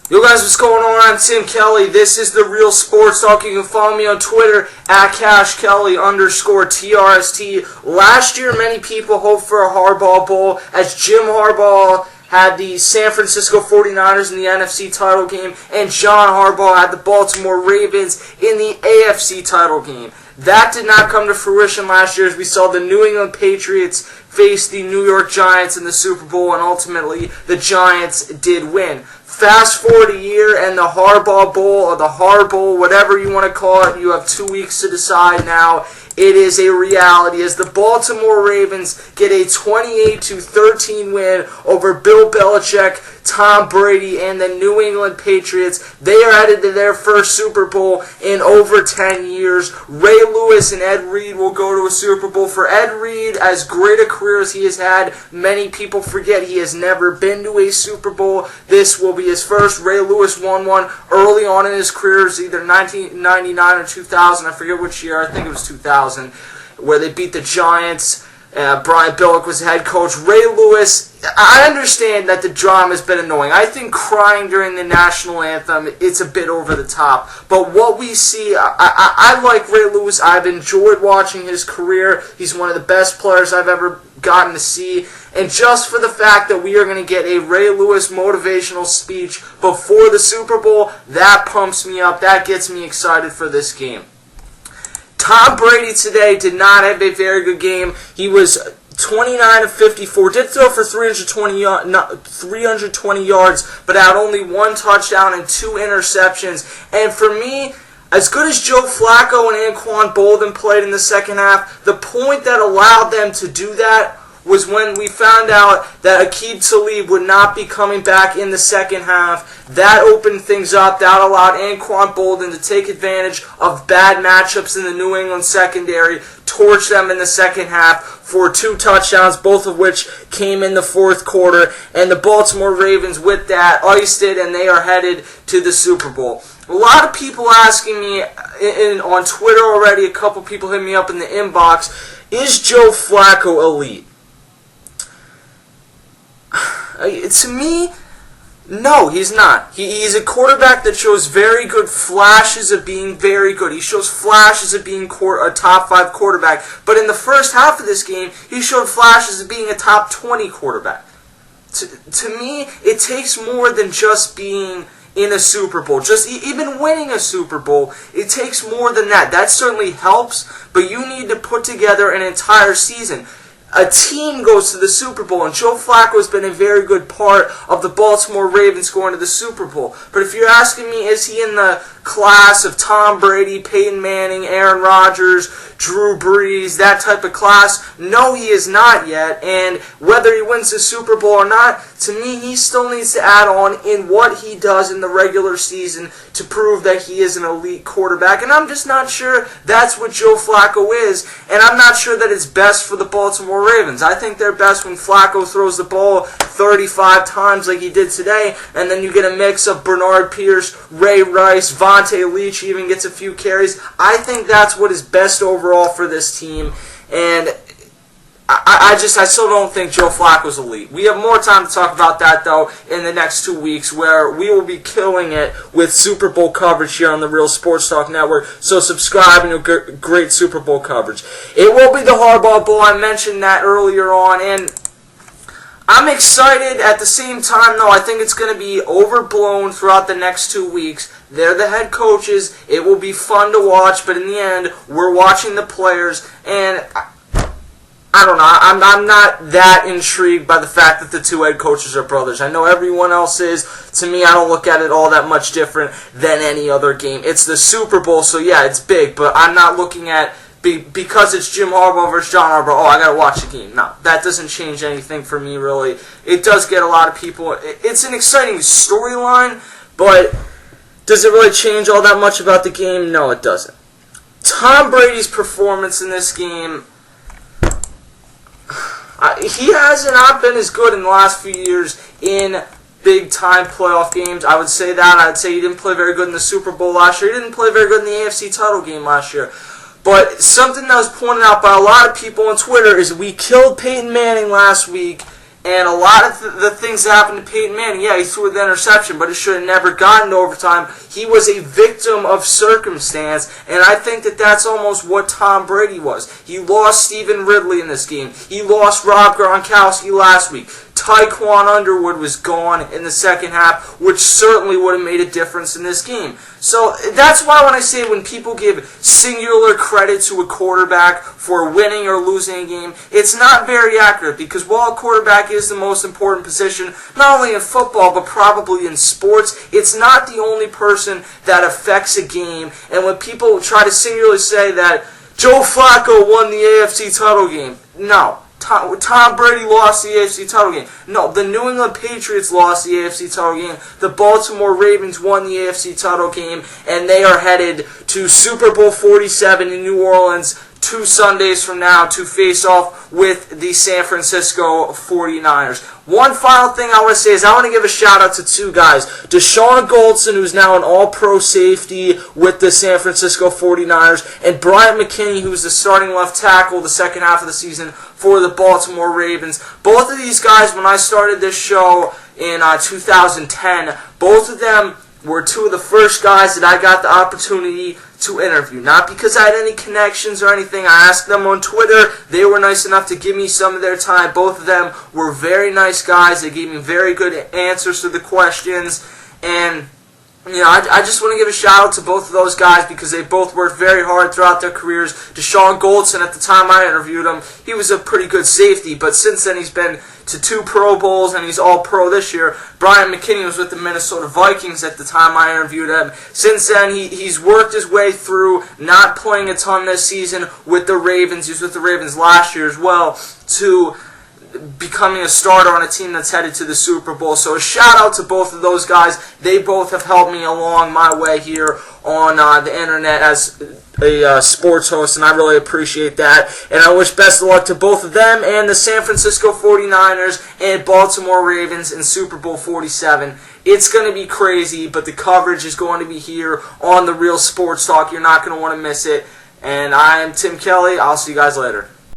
Yo guys, what's going on? I'm Tim Kelly. This is The Real Sports Talk. You can follow me on Twitter at CashKelly_TRST. Last year, many people hoped for a Harbaugh Bowl as Jim Harbaugh had the San Francisco 49ers in the NFC title game, and John Harbaugh had the Baltimore Ravens in the AFC title game. That did not come to fruition last year as we saw the New England Patriots face the New York Giants in the Super Bowl, and ultimately the Giants did win. Fast forward a year and the Harbaugh Bowl, or the Harbaugh, whatever you want to call it, you have 2 weeks to decide now. It is a reality as the Baltimore Ravens get a 28-13 win over Bill Belichick, Tom Brady, and the New England Patriots. They are headed to their first Super Bowl in over 10 years. Ray Lewis and Ed Reed will go to a Super Bowl. For Ed Reed, as great a career as he has had, many people forget he has never been to a Super Bowl. This will be his first. Ray Lewis won one early on in his career, either 1999 or 2000. I forget which year. I think it was 2000. Where they beat the Giants. Brian Billick was the head coach. Ray Lewis, I understand that the drama has been annoying. I think crying during the national anthem, it's a bit over the top. But what we see, I like Ray Lewis. I've enjoyed watching his career. He's one of the best players I've ever gotten to see. And just for the fact that we are going to get a Ray Lewis motivational speech before the Super Bowl, that pumps me up. That gets me excited for this game. Tom Brady today did not have a very good game. He was 29 of 54, did throw for 320 yards, but had only one touchdown and 2 interceptions. And for me, as good as Joe Flacco and Anquan Boldin played in the second half, the point that allowed them to do that was when we found out that Aqib Talib would not be coming back in the second half. That opened things up. That allowed Anquan Boldin to take advantage of bad matchups in the New England secondary, torch them in the second half for 2 touchdowns, both of which came in the fourth quarter. And the Baltimore Ravens, with that, iced it, and they are headed to the Super Bowl. A lot of people asking me on Twitter already, a couple people hit me up in the inbox, is Joe Flacco elite? To me, no, he's not. He's a quarterback that shows very good flashes of being very good. He shows flashes of being a top 5 quarterback. But in the first half of this game, he showed flashes of being a top 20 quarterback. To me, it takes more than just being in a Super Bowl. Just even winning a Super Bowl, it takes more than that. That certainly helps, but you need to put together an entire season. A team goes to the Super Bowl, and Joe Flacco has been a very good part of the Baltimore Ravens going to the Super Bowl. But if you're asking me, is he in the class of Tom Brady, Peyton Manning, Aaron Rodgers, Drew Brees, that type of class? No, he is not yet. And whether he wins the Super Bowl or not, to me, he still needs to add on in what he does in the regular season to prove that he is an elite quarterback. And I'm just not sure that's what Joe Flacco is. And I'm not sure that it's best for the Baltimore Ravens. I think they're best when Flacco throws the ball 35 times like he did today, and then you get a mix of Bernard Pierce, Ray Rice, Vontae Leach even gets a few carries. I think that's what is best overall for this team, and I still don't think Joe Flacco's elite. We have more time to talk about that, though, in the next 2 weeks, where we will be killing it with Super Bowl coverage here on the Real Sports Talk Network. So subscribe and you'll get great Super Bowl coverage. It will be the Harbaugh Bowl. I mentioned that earlier on, and I'm excited at the same time, though. I think it's going to be overblown throughout the next 2 weeks. They're the head coaches. It will be fun to watch, but in the end, we're watching the players, and I don't know. I'm not that intrigued by the fact that the 2 head coaches are brothers. I know everyone else is. To me, I don't look at it all that much different than any other game. It's the Super Bowl, so yeah, it's big, but I'm not looking at because it's Jim Harbaugh versus John Harbaugh, I got to watch the game. No, that doesn't change anything for me, really. It does get a lot of people. It's an exciting storyline, but does it really change all that much about the game? No, it doesn't. Tom Brady's performance in this game, he has not been as good in the last few years in big-time playoff games. I would say that. I'd say he didn't play very good in the Super Bowl last year. He didn't play very good in the AFC title game last year. But something that was pointed out by a lot of people on Twitter is we killed Peyton Manning last week, And a lot of the things that happened to Peyton Manning, yeah, he threw the interception, but it should have never gotten to overtime. He was a victim of circumstance, and I think that that's almost what Tom Brady was. He lost Stephen Ridley in this game. He lost Rob Gronkowski last week. Tyquan Underwood was gone in the second half, which certainly would have made a difference in this game. So that's why when I say when people give singular credit to a quarterback for winning or losing a game, it's not very accurate, because while a quarterback is the most important position, not only in football but probably in sports, it's not the only person that affects a game. And when people try to singularly say that Joe Flacco won the AFC title game, no. Tom Brady lost the AFC title game. No, the New England Patriots lost the AFC title game. The Baltimore Ravens won the AFC title game, and they are headed to Super Bowl 47 in New Orleans 2 Sundays from now to face off with the San Francisco 49ers. One final thing I want to say is I want to give a shout out to 2 guys. Deshaun Goldson, who's now an all-pro safety with the San Francisco 49ers, and Bryant McKinnie, who's the starting left tackle the second half of the season for the Baltimore Ravens. Both of these guys, when I started this show in 2010, both of them were 2 of the first guys that I got the opportunity to interview. Not because I had any connections or anything. I asked them on Twitter. They were nice enough to give me some of their time. Both of them were very nice guys. They gave me very good answers to the questions. And I just want to give a shout out to both of those guys because they both worked very hard throughout their careers. Deshaun Goldson, at the time I interviewed him, he was a pretty good safety, but since then he's been to 2 Pro Bowls and he's all pro this year. Brian McKinney was with the Minnesota Vikings at the time I interviewed him. Since then he's worked his way through, not playing a ton this season with the Ravens. He was with the Ravens last year as well, to becoming a starter on a team that's headed to the Super Bowl. So a shout out to both of those guys. They both have helped me along my way here on the internet as a sports host, and I really appreciate that. And I wish best of luck to both of them and the San Francisco 49ers and Baltimore Ravens in Super Bowl 47. It's going to be crazy, but the coverage is going to be here on The Real Sports Talk. You're not going to want to miss it. And I am Tim Kelly. I'll see you guys later.